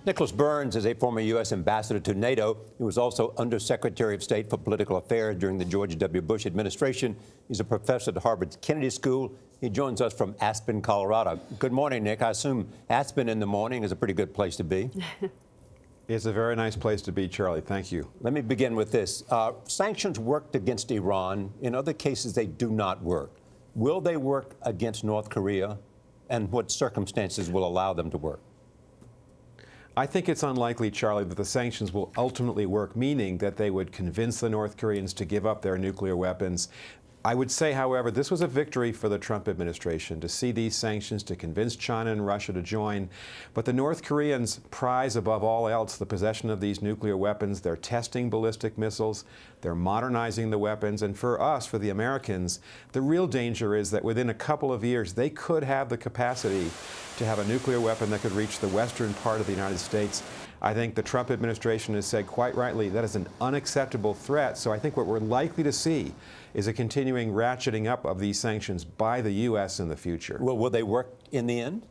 Nicholas Burns is a former U.S. ambassador to NATO. He was also Undersecretary of State for Political Affairs during the George W. Bush administration. He's a professor at Harvard's Kennedy School. He joins us from Aspen, Colorado. Good morning, Nick. I assume Aspen in the morning is a pretty good place to be. It's a very nice place to be, Charlie. Thank you. Let me begin with this. Sanctions worked against Iran. In other cases, they do not work. Will they work against North Korea? And what circumstances will allow them to work? I think it's unlikely, Charlie, that the sanctions will ultimately work, meaning that they would convince the North Koreans to give up their nuclear weapons. I would say, however, this was a victory for the Trump administration to see these sanctions, to convince China and Russia to join. But the North Koreans prize above all else the possession of these nuclear weapons. They're testing ballistic missiles. They're modernizing the weapons. And for us, for the Americans, the real danger is that within a couple of years, they could have the capacity to have a nuclear weapon that could reach the western part of the United States. I think the Trump administration has said quite rightly that is an unacceptable threat. So I think what we're likely to see is a continuing ratcheting up of these sanctions by the U.S. in the future. Well, will they work in the end?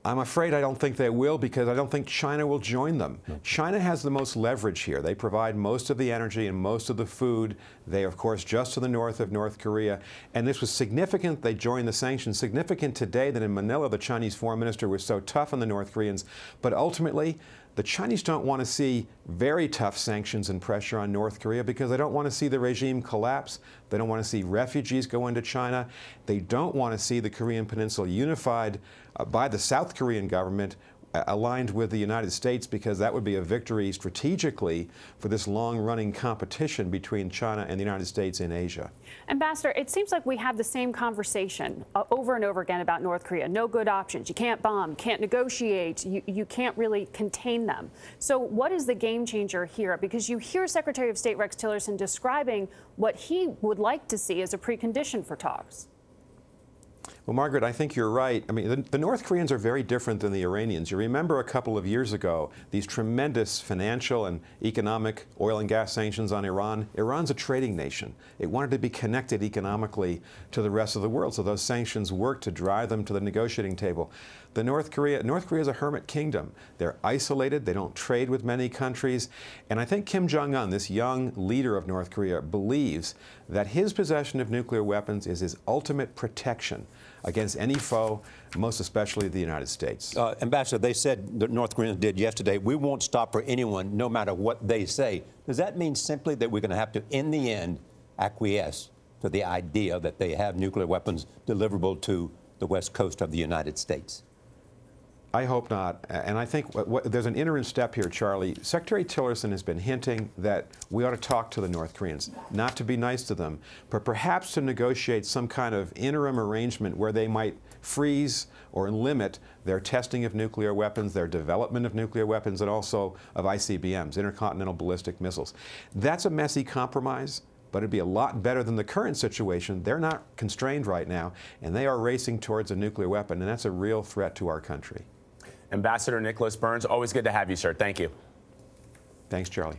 I'm afraid I don't think they will, because I don't think China will join them. No. China has the most leverage here. They provide most of the energy and most of the food. They, of course, just to the north of North Korea. And this was significant. They joined the sanctions. Significant today that in Manila, the Chinese foreign minister was so tough on the North Koreans. But ultimately, the Chinese don't want to see very tough sanctions and pressure on North Korea because they don't want to see the regime collapse. They don't want to see refugees go into China. They don't want to see the Korean Peninsula unified by the South Korean government aligned with the United States, because that would be a victory strategically for this long-running competition between China and the United States in Asia. Ambassador, it seems like we have the same conversation over and over again about North Korea. No good options. You can't bomb, you can't negotiate, you can't really contain them. So what is the game changer here? Because you hear Secretary of State Rex Tillerson describing what he would like to see as a precondition for talks. Well, Margaret, I think you're right. I mean, the North Koreans are very different than the Iranians. You remember a couple of years ago, these tremendous financial and economic oil and gas sanctions on Iran. Iran's a trading nation. It wanted to be connected economically to the rest of the world, so those sanctions worked to drive them to the negotiating table. North Korea is a hermit kingdom. They're isolated. They don't trade with many countries. And I think Kim Jong-un, this young leader of North Korea, believes that his possession of nuclear weapons is his ultimate protection against any foe, most especially the United States. Ambassador, they said, the North Koreans did yesterday, we won't stop for anyone no matter what they say. Does that mean simply that we're going to have to, in the end, acquiesce to the idea that they have nuclear weapons deliverable to the west coast of the United States? I hope not. And I think there's an interim step here, Charlie. Secretary Tillerson has been hinting that we ought to talk to the North Koreans, not to be nice to them, but perhaps to negotiate some kind of interim arrangement where they might freeze or limit their testing of nuclear weapons, their development of nuclear weapons, and also of ICBMs, intercontinental ballistic missiles. That's a messy compromise, but it'd be a lot better than the current situation. They're not constrained right now, and they are racing towards a nuclear weapon, and that's a real threat to our country. Ambassador Nicholas Burns, always good to have you, sir. Thank you. Thanks, Charlie.